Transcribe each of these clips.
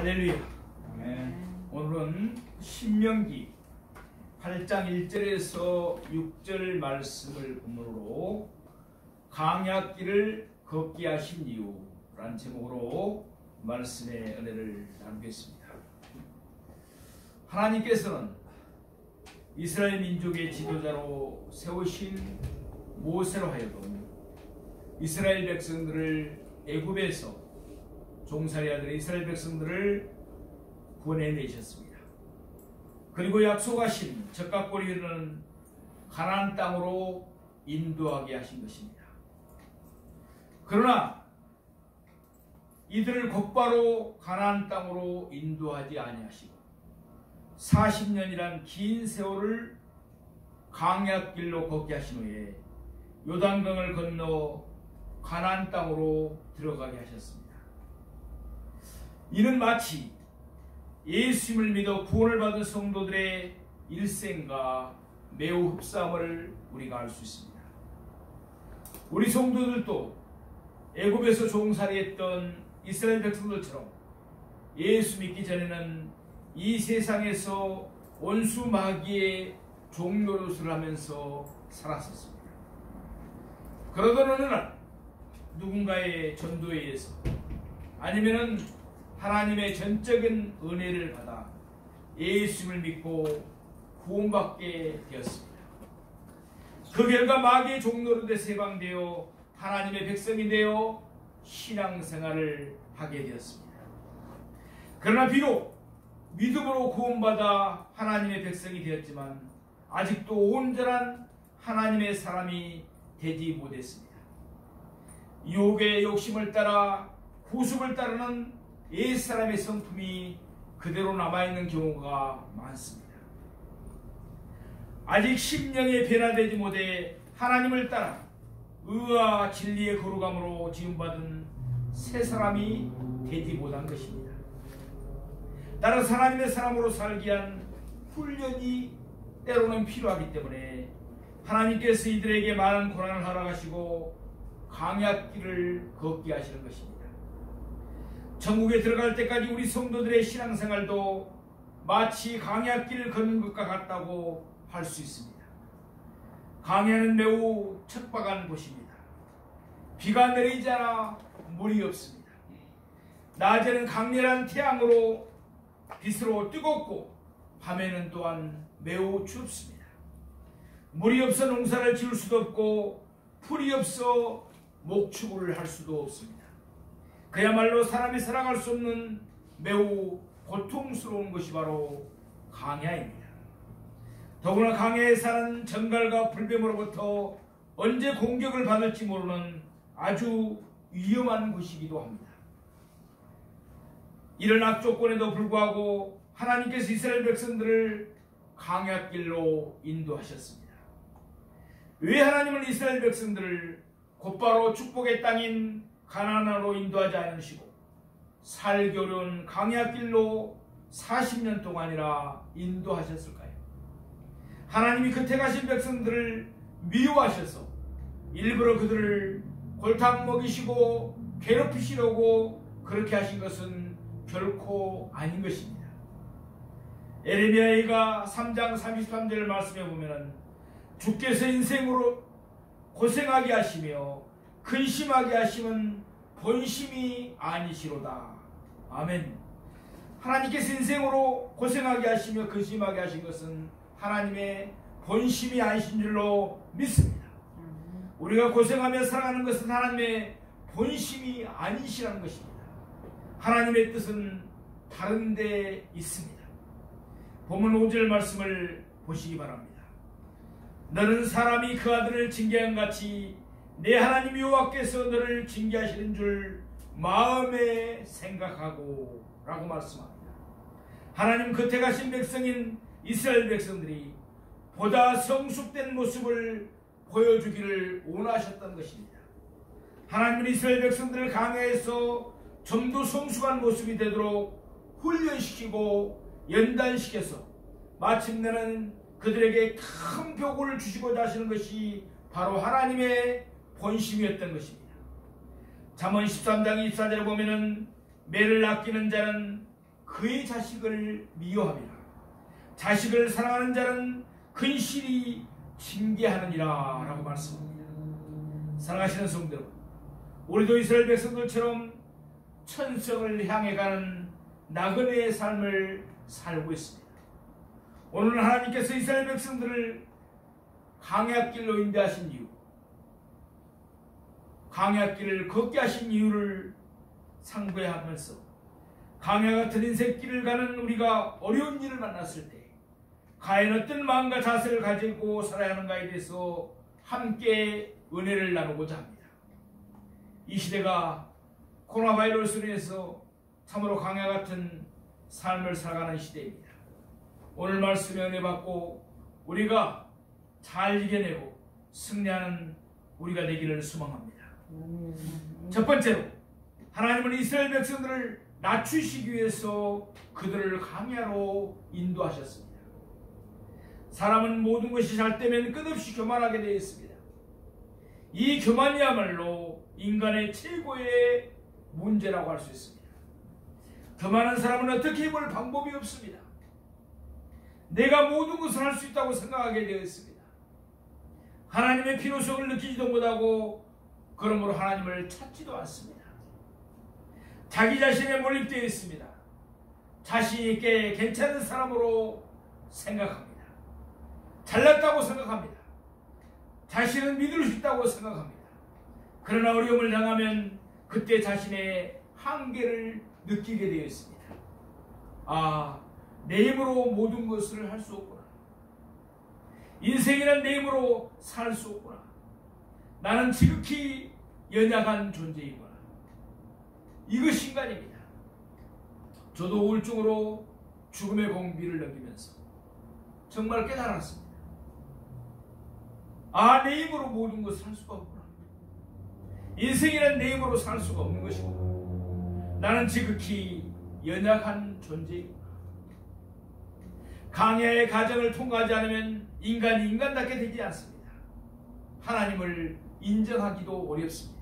할렐루야. 오늘은 신명기 8장 1절에서 6절 말씀을 본문으로 강약길을 걷게 하신 이유라는 제목으로 말씀의 은혜를 나누겠습니다. 하나님께서는 이스라엘 민족의 지도자로 세우신 모세로 하여금 이스라엘 백성들을 애굽에서 종살이하던 이스라엘 백성들을 구원해내셨습니다. 그리고 약속하신 적각골이 흐르는 가나안 땅으로 인도하게 하신 것입니다. 그러나 이들을 곧바로 가나안 땅으로 인도하지 아니하시고 40년이란 긴 세월을 강약길로 걷게 하신 후에 요단강을 건너 가나안 땅으로 들어가게 하셨습니다. 이는 마치 예수님을 믿어 구원을 받은 성도들의 일생과 매우 흡사함을 우리가 알 수 있습니다. 우리 성도들도 애굽에서 종살이했던 이스라엘 백성들처럼 예수 믿기 전에는 이 세상에서 원수 마귀의 종노릇을 하면서 살았었습니다. 그러던 어느 날 누군가의 전도에 의해서 아니면은 하나님의 전적인 은혜를 받아 예수님을 믿고 구원받게 되었습니다. 그 결과 마귀의 종노릇에 해방되어 하나님의 백성이 되어 신앙생활을 하게 되었습니다. 그러나 비록 믿음으로 구원받아 하나님의 백성이 되었지만 아직도 온전한 하나님의 사람이 되지 못했습니다. 유혹의 욕심을 따라 구습을 따르는 옛사람의 성품이 그대로 남아있는 경우가 많습니다. 아직 심령에 변화되지 못해 하나님을 따라 의와 진리의 거룩함으로 지음받은 새 사람이 되지 못한 것입니다. 따라서 하나님의 사람으로 살기 위한 훈련이 때로는 필요하기 때문에 하나님께서 이들에게 많은 고난을 허락하시고 강약길을 걷게 하시는 것입니다. 천국에 들어갈 때까지 우리 성도들의 신앙생활도 마치 강약길을 걷는 것과 같다고 할 수 있습니다. 강야는 매우 척박한 곳입니다. 비가 내리지 않아 물이 없습니다. 낮에는 강렬한 태양으로 빛으로 뜨겁고 밤에는 또한 매우 춥습니다. 물이 없어 농사를 지을 수도 없고 풀이 없어 목축을 할 수도 없습니다. 그야말로 사람이 살아갈 수 없는 매우 고통스러운 것이 바로 강야입니다. 더구나 강야에 사는 정갈과 불뱀으로부터 언제 공격을 받을지 모르는 아주 위험한 곳이기도 합니다. 이런 악조건에도 불구하고 하나님께서 이스라엘 백성들을 강야길로 인도하셨습니다. 왜 하나님은 이스라엘 백성들을 곧바로 축복의 땅인 가나안으로 인도하지 않으시고 살기 어려운 강야길로 40년 동안이나 인도하셨을까요? 하나님이 겉에 가신 백성들을 미워하셔서 일부러 그들을 골탕 먹이시고 괴롭히시려고 그렇게 하신 것은 결코 아닌 것입니다. 에레미야가 3장 33절 말씀에 보면 주께서 인생으로 고생하게 하시며 근심하게 하심은 본심이 아니시로다. 아멘. 하나님께서 인생으로 고생하게 하시며 근심하게 하신 것은 하나님의 본심이 아니신 줄로 믿습니다. 우리가 고생하며 살아가는 것은 하나님의 본심이 아니시라는 것입니다. 하나님의 뜻은 다른 데 있습니다. 본문 5절 말씀을 보시기 바랍니다. 너는 사람이 그 아들을 징계한 같이 내 하나님 여호와께서 너를 징계하시는 줄 마음에 생각하고 라고 말씀합니다. 하나님 겉에 가신 백성인 이스라엘 백성들이 보다 성숙된 모습을 보여주기를 원하셨던 것입니다. 하나님은 이스라엘 백성들을 강야에서 좀 더 성숙한 모습이 되도록 훈련시키고 연단시켜서 마침내는 그들에게 큰 벽을 주시고자 하시는 것이 바로 하나님의 본심이었던 것입니다. 잠언 13장 24절에 보면은 매를 아끼는 자는 그의 자식을 미워함이라. 자식을 사랑하는 자는 근실이 징계하느니라 라고 말씀합니다. 사랑하시는 성도 여러분, 우리도 이스라엘 백성들처럼 천성을 향해 가는 나그네의 삶을 살고 있습니다. 오늘 하나님께서 이스라엘 백성들을 광야길로 인도하신 이유, 광야길을 걷게 하신 이유를 상고하면서 광야 같은 인생길을 가는 우리가 어려운 일을 만났을 때 과연 어떤 마음과 자세를 가지고 살아야 하는가에 대해서 함께 은혜를 나누고자 합니다. 이 시대가 코로나 바이러스로 인해서 참으로 광야 같은 삶을 살아가는 시대입니다. 오늘 말씀에 은혜 받고 우리가 잘 이겨내고 승리하는 우리가 되기를 소망합니다. 첫 번째로, 하나님은 이스라엘 백성들을 낮추시기 위해서 그들을 광야로 인도하셨습니다. 사람은 모든 것이 잘 되면 끝없이 교만하게 되어 있습니다. 이 교만이야말로 인간의 최고의 문제라고 할 수 있습니다. 교만한 사람은 어떻게 해볼 방법이 없습니다. 내가 모든 것을 할 수 있다고 생각하게 되어 있습니다. 하나님의 필요성을 느끼지도 못하고 그러므로 하나님을 찾지도 않습니다. 자기 자신에 몰입되어 있습니다. 자신 있게 괜찮은 사람으로 생각합니다. 잘났다고 생각합니다. 자신은 믿을 수 있다고 생각합니다. 그러나 어려움을 당하면 그때 자신의 한계를 느끼게 되어 있습니다. 아, 내 힘으로 모든 것을 할 수 없구나. 인생이란 내 힘으로 살 수 없구나. 나는 지극히 연약한 존재이구나. 이것이 인간입니다. 저도 우울증으로 죽음의 공비를 넘기면서 정말 깨달았습니다. 아, 내 힘으로 모든 것을 할 수가 없구나. 인생이란 내 힘으로 살 수가 없는 것이구나. 나는 지극히 연약한 존재이구나. 광야의 과정을 통과하지 않으면 인간이 인간답게 되지 않습니다. 하나님을 인정하기도 어렵습니다.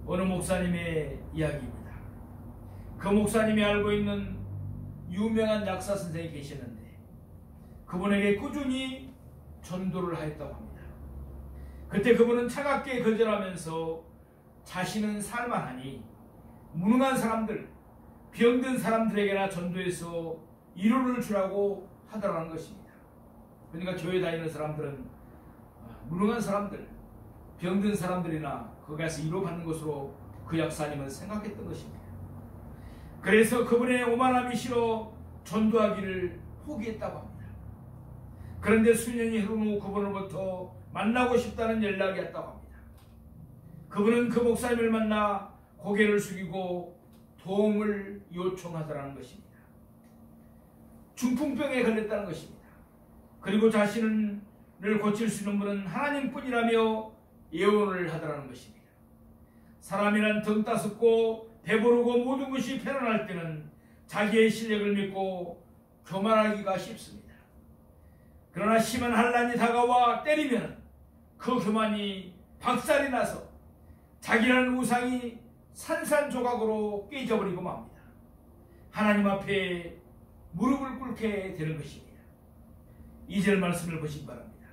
어느 목사님의 이야기입니다. 그 목사님이 알고 있는 유명한 약사 선생이 계시는데 그분에게 꾸준히 전도를 하였다고 합니다. 그때 그분은 차갑게 거절하면서 자신은 살만하니 무능한 사람들, 병든 사람들에게나 전도해서 위로를 주라고 하더라는 것입니다. 그러니까 교회 다니는 사람들은 무능한 사람들, 병든 사람들이나 거기 가서 위로받는 것으로 그 약사님은 생각했던 것입니다. 그래서 그분의 오만함이 싫어 전도하기를 포기했다고 합니다. 그런데 수년이 흐른 후 그분으로부터 만나고 싶다는 연락이 왔다고 합니다. 그분은 그 목사님을 만나 고개를 숙이고 도움을 요청하더라는 것입니다. 중풍병에 걸렸다는 것입니다. 그리고 자신을 고칠 수 있는 분은 하나님뿐이라며 예언을 하더라는 것입니다. 사람이란 등 따숩고 배부르고 모든 것이 편안할 때는 자기의 실력을 믿고 교만하기가 쉽습니다. 그러나 심한 환난이 다가와 때리면 그 교만이 박살이 나서 자기라는 우상이 산산조각으로 깨져버리고 맙니다. 하나님 앞에 무릎을 꿇게 되는 것입니다. 2절 말씀을 보시기 바랍니다.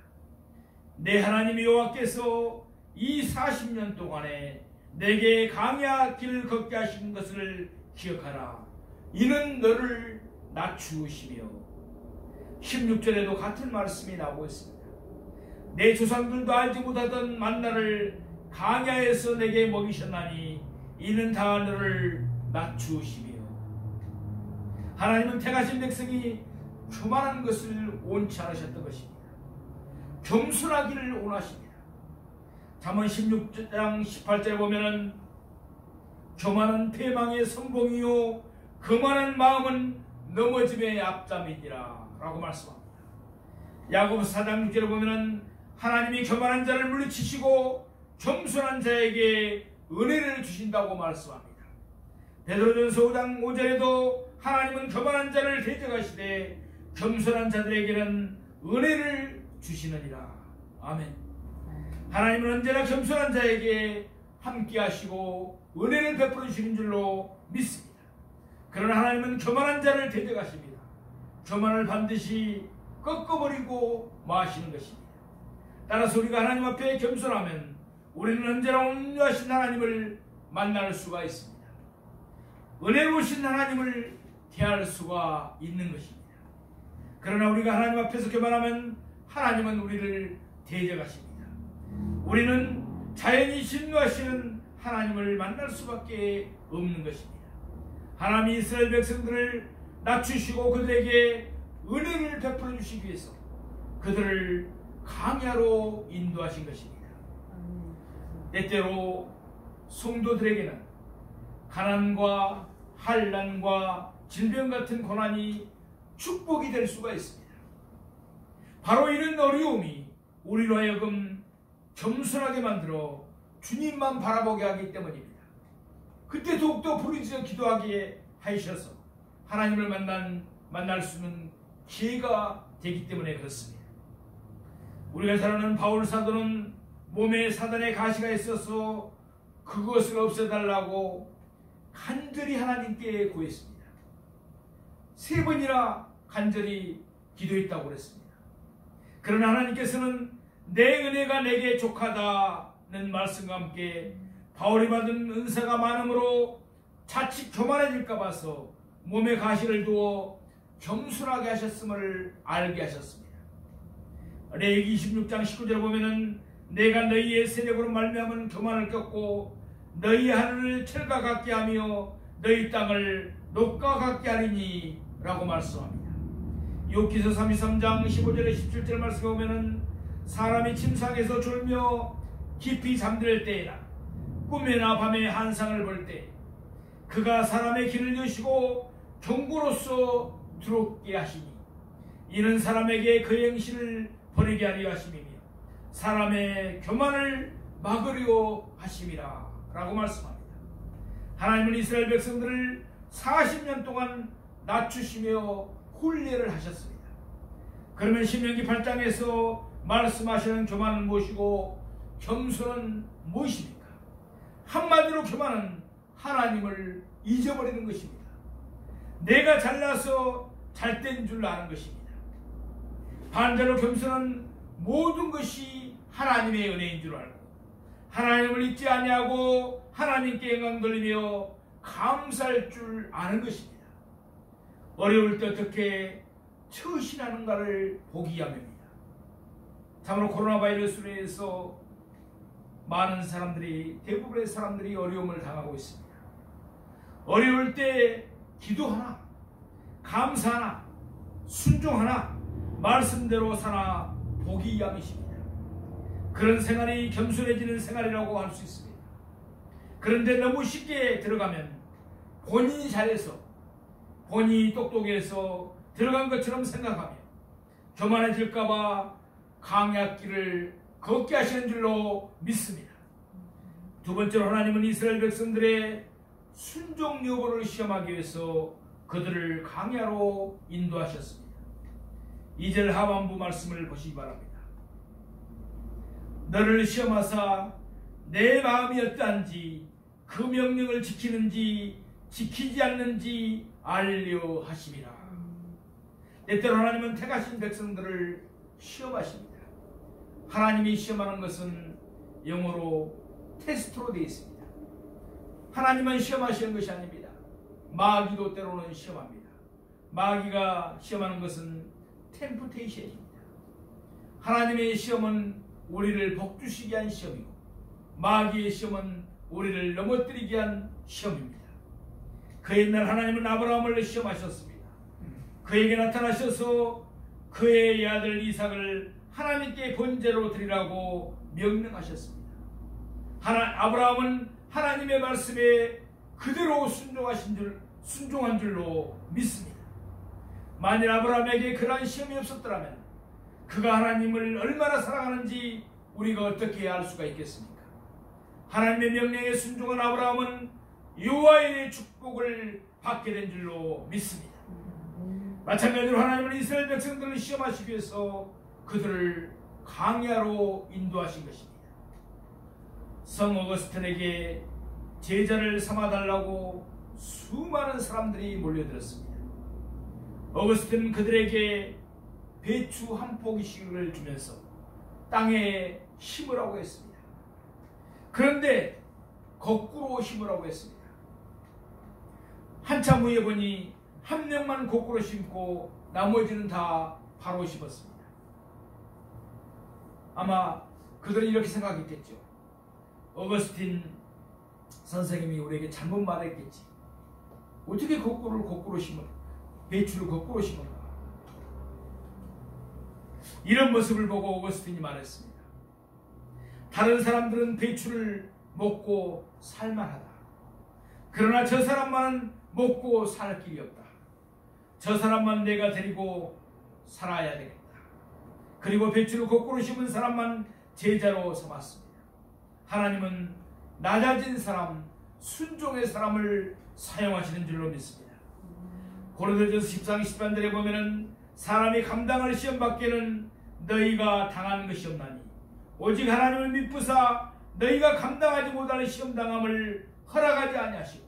내 하나님 여호와께서 이 40년 동안에 내게 광야 길을 걷게 하신 것을 기억하라. 이는 너를 낮추시며 16절에도 같은 말씀이 나오고 있습니다. 내 조상들도 알지 못하던 만나를 광야에서 내게 먹이셨나니 이는 다 너를 낮추시며. 하나님은 택하신 백성이 교만한 것을 원치 않으셨던 것입니다. 겸손하기를 원하십니다. 잠언 16장 18절에 보면은 교만은 패망의 선봉이요 거만한 마음은 넘어짐의 앞담이니라 라고 말씀합니다. 야고보서 4장 6절에 보면은 하나님이 교만한 자를 물리치시고 겸손한 자에게 은혜를 주신다고 말씀합니다. 베드로전서 5장 5절에도 하나님은 교만한 자를 대적하시되 겸손한 자들에게는 은혜를 주시느니라. 아멘. 하나님은 언제나 겸손한 자에게 함께 하시고 은혜를 베풀어 주시는 줄로 믿습니다. 그러나 하나님은 교만한 자를 대적하십니다. 교만을 반드시 꺾어버리고 마시는 것입니다. 따라서 우리가 하나님 앞에 겸손하면 우리는 언제나 온유하신 하나님을 만날 수가 있습니다. 은혜로우신 하나님을 대할 수가 있는 것입니다. 그러나 우리가 하나님 앞에서 교만하면 하나님은 우리를 대적하십니다. 우리는 자연히 진노하시는 하나님을 만날 수밖에 없는 것입니다. 하나님이 이스라엘 백성들을 낮추시고 그들에게 은혜를 베풀어 주시기 위해서 그들을 광야로 인도하신 것입니다. 때때로 성도들에게는 가난과 환난과 질병 같은 고난이 축복이 될 수가 있습니다. 바로 이런 어려움이 우리로 하여금 겸손하게 만들어 주님만 바라보게 하기 때문입니다. 그때 더욱더 부르짖어 기도하게 하셔서 하나님을 만날 수 있는 기회가 되기 때문에 그렇습니다. 우리가 잘 아는 바울 사도는 몸에 사단의 가시가 있어서 그것을 없애달라고 간절히 하나님께 구했습니다. 3번이나 간절히 기도했다고 그랬습니다. 그러나 하나님께서는 내 은혜가 내게 족하다는 말씀과 함께 바울이 받은 은사가 많음으로 자칫 교만해질까 봐서 몸에 가시를 두어 겸손하게 하셨음을 알게 하셨습니다. 레위기 26장 19절에 보면은 내가 너희의 세력으로 말미암은 교만을 꺾고 너희 하늘을 철과 같게 하며 너희 땅을 녹과 같게 하리니 라고 말씀합니다. 욥기서 33장 15절에 17절 말씀에 보면은 사람이 침상에서 졸며 깊이 잠들 때에나 꿈에나 밤에 한상을 볼 때 그가 사람의 길을 여시고 경고로서 두렵게 하시니 이는 사람에게 그 행실을 버리게 하려 하심이며 사람의 교만을 막으려 하심이라 라고 말씀합니다. 하나님은 이스라엘 백성들을 40년 동안 낮추시며 훈련을 하셨습니다. 그러면 신명기 8장에서 말씀하시는 교만은 무엇이고 겸손은 무엇입니까? 한마디로 교만은 하나님을 잊어버리는 것입니다. 내가 잘나서 잘된 줄 아는 것입니다. 반대로 겸손은 모든 것이 하나님의 은혜인 줄 알고 하나님을 잊지 아니하고 하나님께 영광 돌리며 감사할 줄 아는 것입니다. 어려울 때 어떻게 처신하는가를 보기 위함입니다. 참으로 코로나 바이러스로 인해서 많은 사람들이 대부분의 사람들이 어려움을 당하고 있습니다. 어려울 때 기도하나 감사하나 순종하나 말씀대로 사나 보기 위함이십니다. 그런 생활이 겸손해지는 생활이라고 할 수 있습니다. 그런데 너무 쉽게 들어가면 본인이 잘해서 본인이 똑똑해서 들어간 것처럼 생각하며 교만해질까봐 강약길을 걷게 하시는 줄로 믿습니다. 두 번째로 하나님은 이스라엘 백성들의 순종 여부를 시험하기 위해서 그들을 광야로 인도하셨습니다. 2절 하반부 말씀을 보시기 바랍니다. 너를 시험하사 내 마음이 어떠한지 그 명령을 지키는지 지키지 않는지 알려 하심이라. 때때로 하나님은 택하신 백성들을 시험하십니다. 하나님이 시험하는 것은 영어로 테스트로 되어 있습니다. 하나님은 시험하시는 것이 아닙니다. 마귀도 때로는 시험합니다. 마귀가 시험하는 것은 템프테이션입니다. 하나님의 시험은 우리를 복주시기 위한 시험이고 마귀의 시험은 우리를 넘어뜨리기 위한 시험입니다. 그 옛날 하나님은 아브라함을 시험하셨습니다. 그에게 나타나셔서 그의 아들 이삭을 하나님께 번제로 드리라고 명령하셨습니다. 아브라함은 하나님의 말씀에 그대로 순종한 줄로 믿습니다. 만일 아브라함에게 그러한 시험이 없었더라면 그가 하나님을 얼마나 사랑하는지 우리가 어떻게 알 수가 있겠습니까? 하나님의 명령에 순종한 아브라함은 여호와의 축복을 받게 된 줄로 믿습니다. 마찬가지로 하나님은 이스라엘 백성들을 시험하시기 위해서 그들을 광야로 인도하신 것입니다. 성 어거스틴에게 제자를 삼아달라고 수많은 사람들이 몰려들었습니다. 어거스틴은 그들에게 배추 한 포기씩을 주면서 땅에 심으라고 했습니다. 그런데 거꾸로 심으라고 했습니다. 한참 후에 보니 한 명만 거꾸로 심고 나머지는 다 바로 심었습니다. 아마 그들은 이렇게 생각했겠죠. 어거스틴 선생님이 우리에게 잘못 말했겠지. 어떻게 거꾸로 심어? 배추를 거꾸로 심어가? 이런 모습을 보고 어거스틴이 말했습니다. 다른 사람들은 배추를 먹고 살만하다. 그러나 저 사람만은 먹고 살 길이 없다. 저 사람만 내가 데리고 살아야 되겠다. 그리고 배추를 거꾸로 심은 사람만 제자로 삼았습니다. 하나님은 낮아진 사람, 순종의 사람을 사용하시는 줄로 믿습니다. 고린도전서 14장 10절에 보면은 사람이 감당할 시험 밖에는 너희가 당한 것이 없나니 오직 하나님을 믿부사 너희가 감당하지 못할 시험당함을 허락하지 아니하시고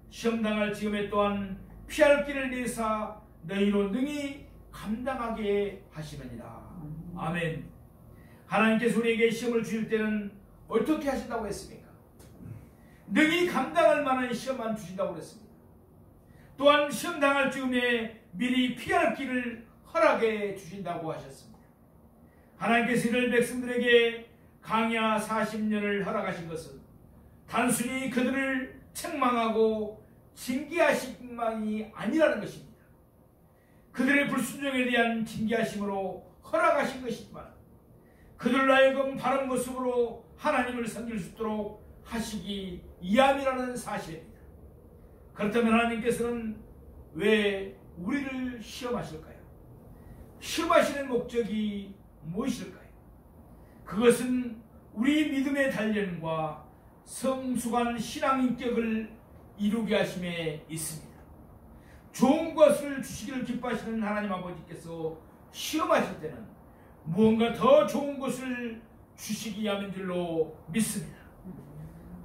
시험당할 지금에 또한 피할 길을 내사 너희로 능히 감당하게 하시느니라. 아멘. 하나님께서 우리에게 시험을 주실 때는 어떻게 하신다고 했습니까? 능히 감당할 만한 시험만 주신다고 했습니다. 또한 시험당할 즈음에 미리 피할 길을 허락해 주신다고 하셨습니다. 하나님께서 이스라엘 백성들에게 광야 40년을 허락하신 것은 단순히 그들을 책망하고 징계하신 것만이 아니라는 것입니다. 그들의 불순종에 대한 징계하심으로 허락하신 것이지만 그들로 하여금 바른 모습으로 하나님을 섬길 수 있도록 하시기 위함이라는 사실입니다. 그렇다면 하나님께서는 왜 우리를 시험하실까요? 시험하시는 목적이 무엇일까요? 그것은 우리 믿음의 단련과 성숙한 신앙 인격을 이루게 하심에 있습니다. 좋은 것을 주시기를 기뻐하시는 하나님 아버지께서 시험하실 때는 무언가 더 좋은 것을 주시기 위함인 줄로 믿습니다.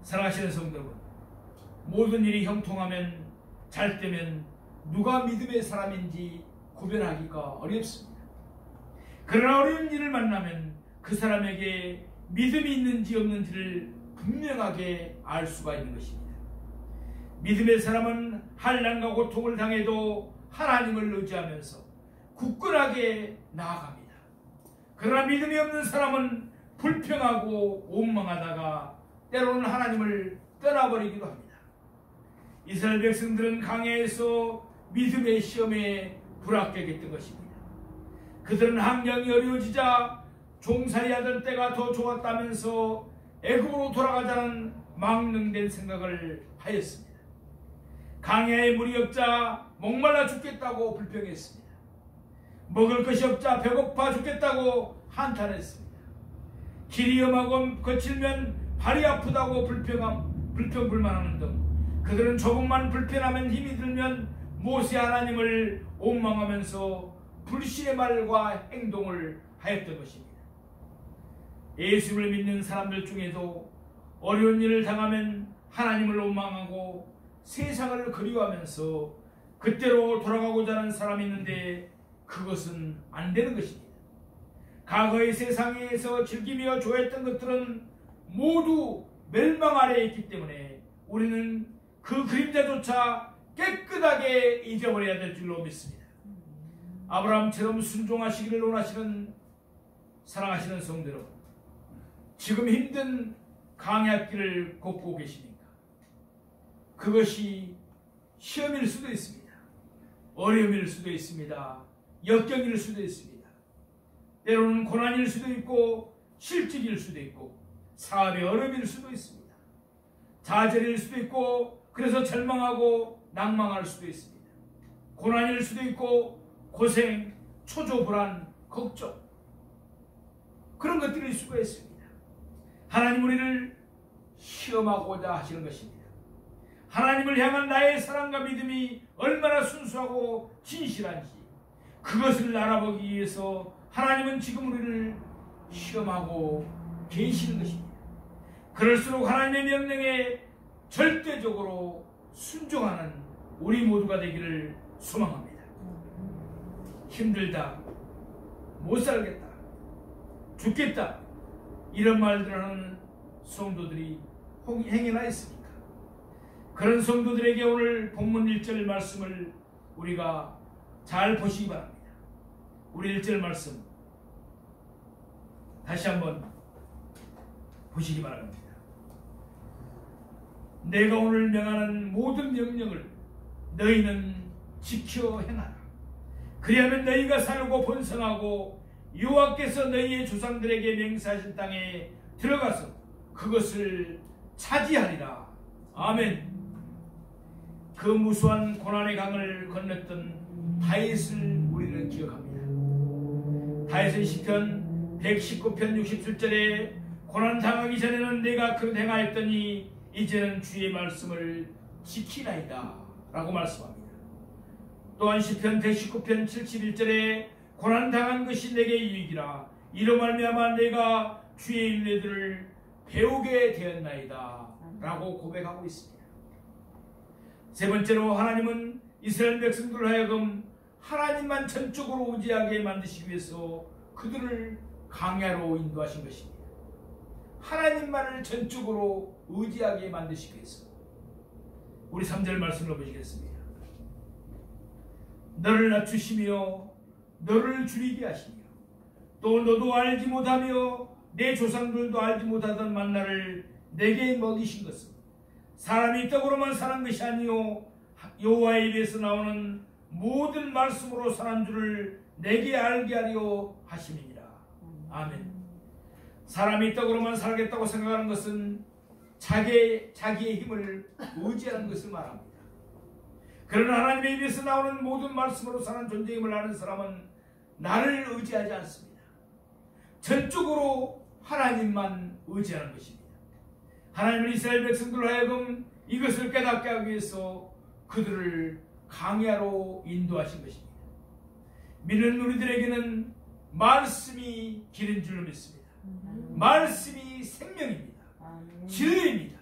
사랑하시는 성도 여러분, 모든 일이 형통하면 잘 되면 누가 믿음의 사람인지 구별하기가 어렵습니다. 그러나 어려운 일을 만나면 그 사람에게 믿음이 있는지 없는지를 분명하게 알 수가 있는 것입니다. 믿음의 사람은 환난과 고통을 당해도 하나님을 의지하면서 굳건하게 나아갑니다. 그러나 믿음이 없는 사람은 불평하고 원망하다가 때로는 하나님을 떠나버리기도 합니다. 이스라엘 백성들은 광야에서 믿음의 시험에 불합격했던 것입니다. 그들은 환경이 어려워지자 종살이하던 때가 더 좋았다면서 애굽으로 돌아가자는 망령된 생각을 하였습니다. 광야에 물이 없자 목말라 죽겠다고 불평했습니다. 먹을 것이 없자 배고파 죽겠다고 한탄했습니다. 길이 험하고 거칠면 발이 아프다고 불평불만하는 등 그들은 조금만 불편하면 힘이 들면 모세 하나님을 원망하면서 불신의 말과 행동을 하였던 것입니다. 예수를 믿는 사람들 중에도 어려운 일을 당하면 하나님을 원망하고 세상을 그리워하면서 그때로 돌아가고자 하는 사람이 있는데 그것은 안 되는 것입니다. 과거의 세상에서 즐기며 좋아했던 것들은 모두 멸망 아래에 있기 때문에 우리는 그 그림자조차 깨끗하게 잊어버려야 될 줄로 믿습니다. 아브라함처럼 순종하시기를 원하시는 사랑하시는 성도 여러분, 지금 힘든 광야길을 걷고 계십니까? 그것이 시험일 수도 있습니다. 어려움일 수도 있습니다. 역경일 수도 있습니다. 때로는 고난일 수도 있고 실직일 수도 있고 사업의 어려움일 수도 있습니다. 좌절일 수도 있고 그래서 절망하고 낭망할 수도 있습니다. 고난일 수도 있고 고생, 초조, 불안, 걱정 그런 것들일 수가 있습니다. 하나님 우리를 시험하고자 하시는 것입니다. 하나님을 향한 나의 사랑과 믿음이 얼마나 순수하고 진실한지 그것을 알아보기 위해서 하나님은 지금 우리를 시험하고 계시는 것입니다. 그럴수록 하나님의 명령에 절대적으로 순종하는 우리 모두가 되기를 소망합니다. 힘들다, 못 살겠다, 죽겠다 이런 말들을 하는 성도들이 행여나 있습니까? 그런 성도들에게 오늘 본문 1절 말씀을 우리가 잘 보시기 바랍니다. 우리 1절 말씀 다시 한번 보시기 바랍니다. 내가 오늘 명하는 모든 명령을 너희는 지켜 행하라. 그리하면 너희가 살고 번성하고 여호와께서 너희의 조상들에게 맹세하신 땅에 들어가서 그것을 차지하리라. 아멘. 그 무수한 고난의 강을 건넜던 다윗을 우리는 기억합니다. 다윗은 시편 119편 67절에 고난 당하기 전에는 내가 그릇 행하였더니 이제는 주의 말씀을 지키나이다 라고 말씀합니다. 또한 시편 119편 71절에 고난 당한 것이 내게 유익이라 이로 말미암아 내가 주의 율례들을 배우게 되었나이다 라고 고백하고 있습니다. 세 번째로 하나님은 이스라엘 백성들을 하여금 하나님만 전적으로 의지하게 만드시기 위해서 그들을 광야로 인도하신 것입니다. 하나님만을 전적으로 의지하게 만드시기 위해서. 우리 3절 말씀을 보시겠습니다. 너를 낮추시며 너를 줄이게 하시며 또 너도 알지 못하며 내 조상들도 알지 못하던 만나를 내게 먹이신 것은 사람이 떡으로만 사는 것이 아니요 여호와의 입에서 나오는 모든 말씀으로 사는 줄을 내게 알게 하려 하심이니라. 아멘. 사람이 떡으로만 살겠다고 생각하는 것은 자기의 힘을 의지하는 것을 말합니다. 그러나 하나님의 입에서 나오는 모든 말씀으로 사는 존재임을 아는 사람은 나를 의지하지 않습니다. 전적으로 하나님만 의지하는 것입니다. 하나님은 이스라엘 백성들로 하여금 이것을 깨닫게 하기 위해서 그들을 광야로 인도하신 것입니다. 믿는 우리들에게는 말씀이 길인 줄로 믿습니다. 말씀이 생명입니다. 진리입니다.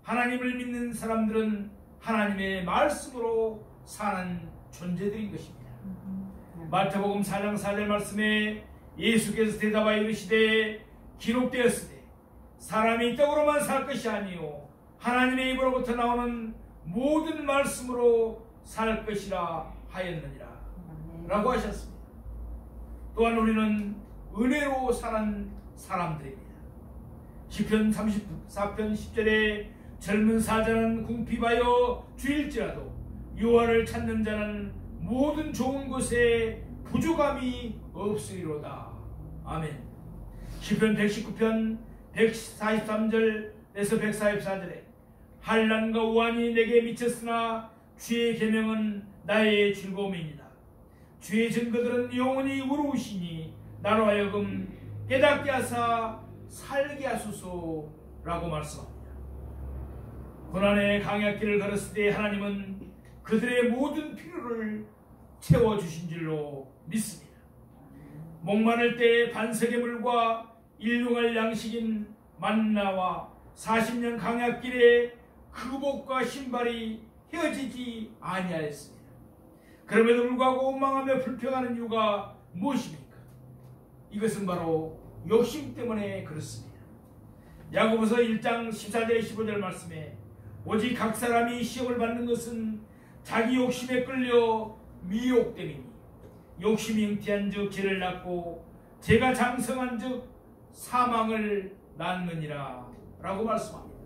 하나님을 믿는 사람들은 하나님의 말씀으로 사는 존재들인 것입니다. 마태복음 4장 4절 말씀에 예수께서 대답하여 이르시되 기록되었으되 사람이 떡으로만 살 것이 아니요 하나님의 입으로부터 나오는 모든 말씀으로 살 것이라 하였느니라 라고 하셨습니다. 또한 우리는 은혜로 사는 사람들입니다. 시편 34편 10절에 젊은 사자는 궁핍하여 주일지라도 여호와를 찾는 자는 모든 좋은 것에 부족함이 없으리로다. 아멘. 시편 119편 143절에서 144절에 한란과 우환이 내게 미쳤으나 주의 계명은 나의 즐거움이니라. 주의 증거들은 영원히 의로우시니 나로 하여금 깨닫게 하사 살게 하소서라고 말씀합니다. 고난의 광야길을 걸었을 때 하나님은 그들의 모든 필요를 채워주신 줄로 믿습니다. 목마를 때 반석의 물과 일용할 양식인 만나와 40년 광야길에 그 복과 신발이 헤어지지 아니하였습니다. 그럼에도 불구하고 원망하며 불평하는 이유가 무엇입니까? 이것은 바로 욕심 때문에 그렇습니다. 야고보서 1장 14절 15절 말씀에 오직 각 사람이 시험을 받는 것은 자기 욕심에 끌려 미혹됨이니 욕심이 잉태한 즉 죄를 낳고 죄가 장성한 즉 사망을 낳느니라 라고 말씀합니다.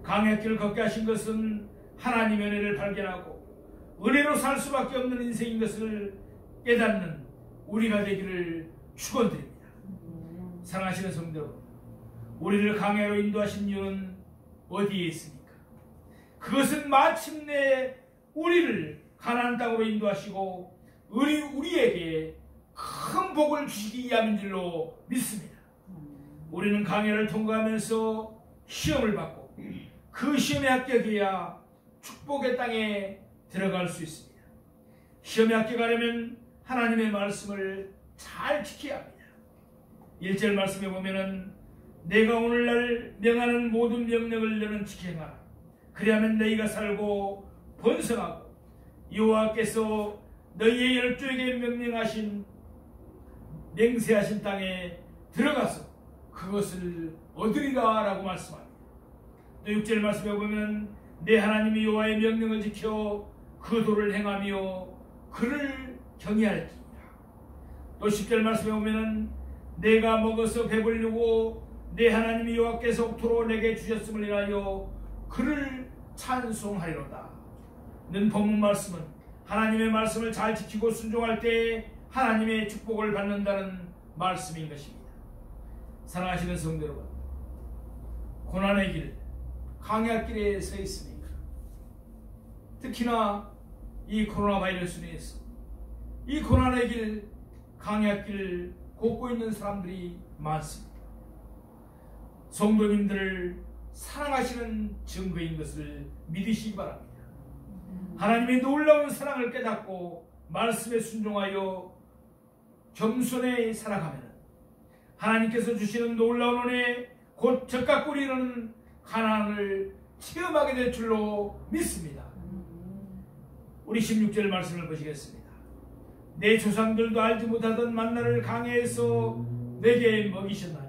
광야길을 걷게 하신 것은 하나님의 은혜를 발견하고 은혜로 살 수밖에 없는 인생인 것을 깨닫는 우리가 되기를 축원드립니다. 사랑하시는 성도 여러분, 우리를 광야로 인도하신 이유는 어디에 있습니까? 그것은 마침내 우리를 가나안 땅으로 인도하시고 우리에게 큰 복을 주시기 위함인 줄로 믿습니다. 우리는 광야를 통과하면서 시험을 받고 그 시험에 합격해야 축복의 땅에 들어갈 수 있습니다. 시험에 합격하려면 하나님의 말씀을 잘 지켜야 합니다. 1절 말씀에 보면은 내가 오늘날 명하는 모든 명령을 너는 지켜 행하라. 그리하면 너희가 살고 번성하고 여호와께서 너희의 열조에게 맹세하신 땅에 들어가서 그것을 얻으리라 라고 말씀합니다. 또 6절 말씀에 보면 내 하나님이 여호와의 명령을 지켜 그 도를 행하며 그를 경외할지니라. 또 10절 말씀에 보면 내가 먹어서 배부르고 내 하나님이 여호와께서 옥토로 내게 주셨음을 인하여 그를 찬송하리로다. 는 본문 말씀은 하나님의 말씀을 잘 지키고 순종할 때 하나님의 축복을 받는다는 말씀인 것입니다. 사랑하시는 성도 여러분, 고난의 길, 강약길에 서 있으니까 특히나 이 코로나 바이러스로 인해서 이 고난의 길, 강약길을 걷고 있는 사람들이 많습니다. 성도님들을 사랑하시는 증거인 것을 믿으시기 바랍니다. 하나님의 놀라운 사랑을 깨닫고 말씀에 순종하여 겸손히 살아가면 하나님께서 주시는 놀라운 은혜, 곧 적과 꿀이 이르는 가나안을 체험하게 될 줄로 믿습니다. 우리 16절 말씀을 보시겠습니다. 내 조상들도 알지 못하던 만나를 강해에서 내게 먹이셨나니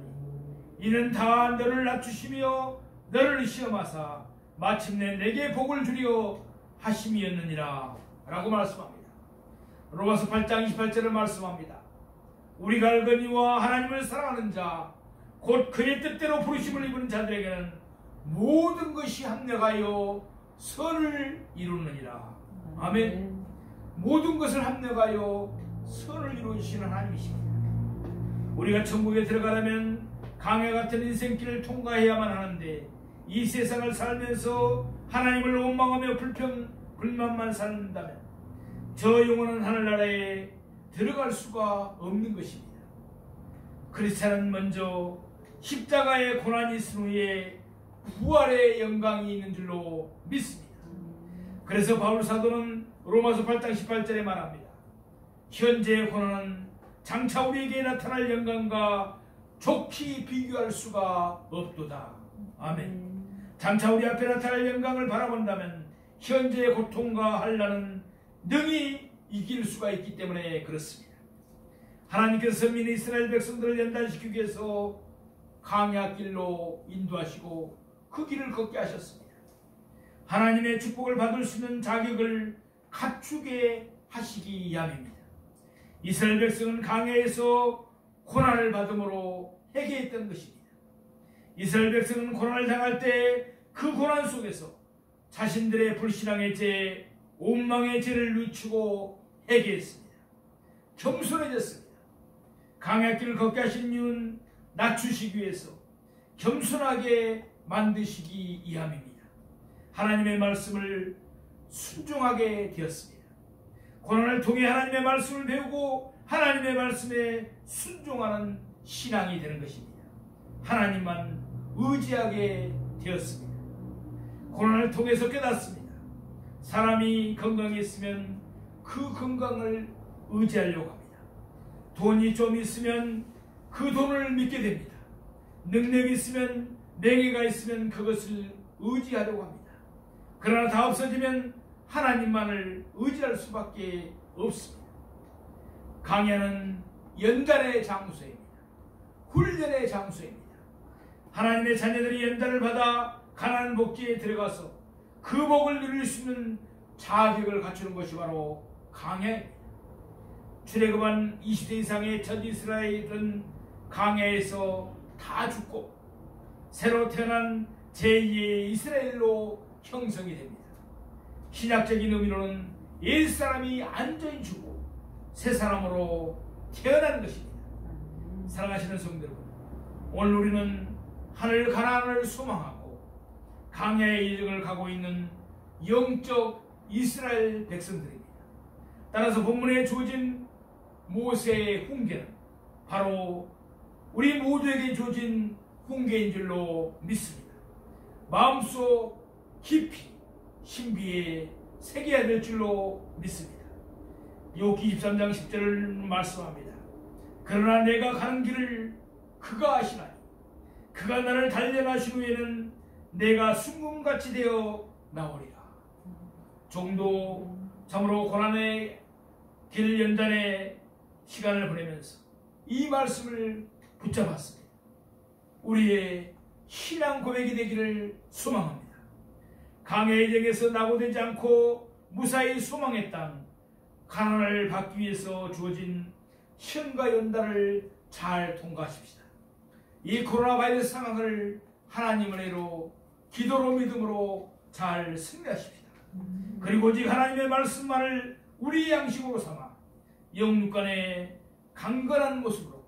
이는 다 너를 낮추시며 너를 시험하사 마침내 내게 복을 주려 하심이었느니라 라고 말씀합니다. 로마서 8장 28절을 말씀합니다. 우리가 알거니와 하나님을 사랑하는 자 곧 그의 뜻대로 부르심을 입은 자들에게는 모든 것이 합력하여 선을 이루느니라. 아멘. 모든 것을 합력하여 선을 이루시는 하나님이십니다. 우리가 천국에 들어가려면 강해 같은 인생길을 통과해야만 하는데 이 세상을 살면서 하나님을 원망하며 불만만 산다면 저 영원한 하늘나라에 들어갈 수가 없는 것입니다. 크리스찬은 먼저 십자가의 고난이 있은 후에 부활의 영광이 있는 줄로 믿습니다. 그래서 바울 사도는 로마서 8장 18절에 말합니다. 현재의 고난은 장차 우리에게 나타날 영광과 좋게 비교할 수가 없도다. 아멘. 장차 우리 앞에 나타날 영광을 바라본다면 현재의 고통과 환난은 능히 이길 수가 있기 때문에 그렇습니다. 하나님께서 선민 이스라엘 백성들을 연단시키기 위해서 강약길로 인도하시고 그 길을 걷게 하셨습니다. 하나님의 축복을 받을 수 있는 자격을 갖추게 하시기 위함입니다. 이스라엘 백성은 강해에서 고난을 받음으로 회개했던 것입니다. 이스라엘 백성은 고난을 당할 때 그 고난 속에서 자신들의 불신앙의 죄, 원망의 죄를 늦추고 회개했습니다. 겸손해졌습니다. 강약길을 걷게 하신 이유는 낮추시기 위해서 겸손하게 만드시기 위함입니다. 하나님의 말씀을 순종하게 되었습니다. 고난을 통해 하나님의 말씀을 배우고 하나님의 말씀에 순종하는 신앙이 되는 것입니다. 하나님만 의지하게 되었습니다. 고난을 통해서 깨닫습니다. 사람이 건강했으면 그 건강을 의지하려고 합니다. 돈이 좀 있으면 그 돈을 믿게 됩니다. 능력이 있으면, 명예가 있으면 그것을 의지하려고 합니다. 그러나 다 없어지면 하나님만을 의지할 수밖에 없습니다. 강야는 연단의 장소입니다. 훈련의 장소입니다. 하나님의 자녀들이 연단을 받아 가나안 복지에 들어가서 그 복을 누릴 수 있는 자격을 갖추는 것이 바로 강야입니다. 출애굽한 20세 이상의 전 이스라엘은 강야에서 다 죽고 새로 태어난 제2의 이스라엘로 형성이 됩니다. 신학적인 의미로는 옛사람이 안전히 죽고 새 사람으로 태어나는 것입니다. 사랑하시는 성도 여러분, 오늘 우리는 하늘 가나안을 소망하고 강야의 여정을 가고 있는 영적 이스라엘 백성들입니다. 따라서 본문에 주어진 모세의 훈계는 바로 우리 모두에게 주어진 훈계인 줄로 믿습니다. 마음속 깊이 신비에 새겨야 될 줄로 믿습니다. 욥기 23장 10절을 말씀합니다. 그러나 내가 가는 길을 그가 아시나니 그가 나를 단련하신 후에는 내가 순금같이 되어 나오리라. 종도 참으로 고난의 길 연단의 시간을 보내면서 이 말씀을 붙잡았습니다. 우리의 신앙 고백이 되기를 소망합니다. 강해의 정에서 낙오되지 않고 무사히 소망의 땅 가나안을 받기 위해서 주어진 시험과 연단을 잘 통과하십시다. 이 코로나 바이러스 상황을 하나님의 은혜로 기도로 믿음으로 잘 승리하십시다. 그리고 오직 하나님의 말씀만을 우리 양식으로 삼아 영육간의 강건한 모습으로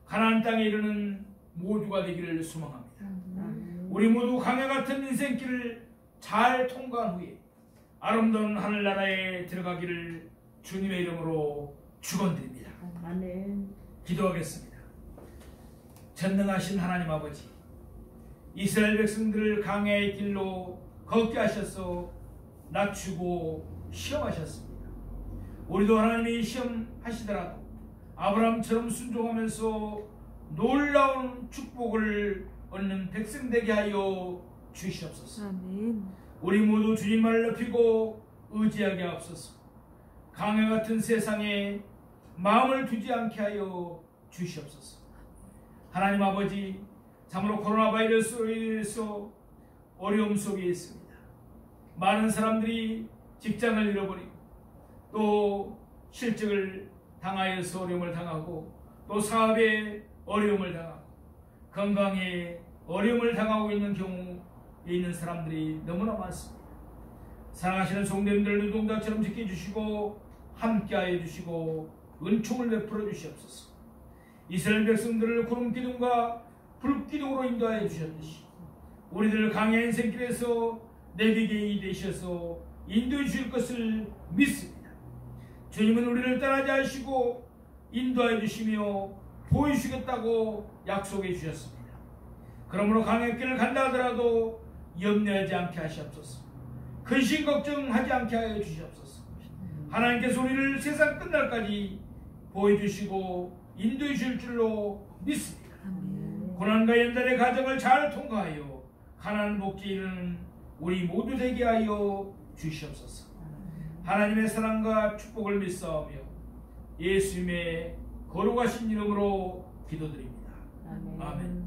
가나안 땅에 이르는 모두가 되기를 소망합니다. 우리 모두 강야 같은 인생길을 잘 통과한 후에 아름다운 하늘나라에 들어가기를 주님의 이름으로 축원드립니다. 아멘. 기도하겠습니다. 전능하신 하나님 아버지, 이스라엘 백성들을 강야의 길로 걷게 하셔서 낮추고 시험하셨습니다. 우리도 하나님이 시험하시더라도 아브라함처럼 순종하면서 놀라운 축복을 얻는 백성 되게 하여 주시옵소서. 아멘. 우리 모두 주님만을 높이고 의지하게 하옵소서. 강야 같은 세상에 마음을 두지 않게 하여 주시옵소서. 하나님 아버지, 참으로 코로나 바이러스로 인해서 어려움 속에 있습니다. 많은 사람들이 직장을 잃어버리고 또 실직을 당하여서 어려움을 당하고 또 사업에 어려움을 당하고 건강에 어려움을 당하고 있는 경우에 있는 사람들이 너무나 많습니다. 사랑하시는 성도님들 노동자처럼 지켜주시고 함께하여 주시고 은총을 베풀어 주시옵소서. 이스라엘 백성들을 구름 기둥과 불 기둥으로 인도하여 주셨듯이 우리들 강야 인생길에서 내비게이 되셔서 인도해 주실 것을 믿습니다. 주님은 우리를 떠나지 않으시고 인도하여 주시며 보여주시겠다고 약속해 주셨습니다. 그러므로 강야 길을 간다 하더라도 염려하지 않게 하시옵소서. 근심 걱정하지 않게 하여 주시옵소서. 하나님께서 우리를 세상 끝날까지 보여주시고 인도해 주실 줄로 믿습니다. 고난과 연단의 과정을 잘 통과하여 가나안 복지에 이르는 우리 모두 되게 하여 주시옵소서. 하나님의 사랑과 축복을 믿사오며 예수님의 거룩하신 이름으로 기도드립니다. 아멘.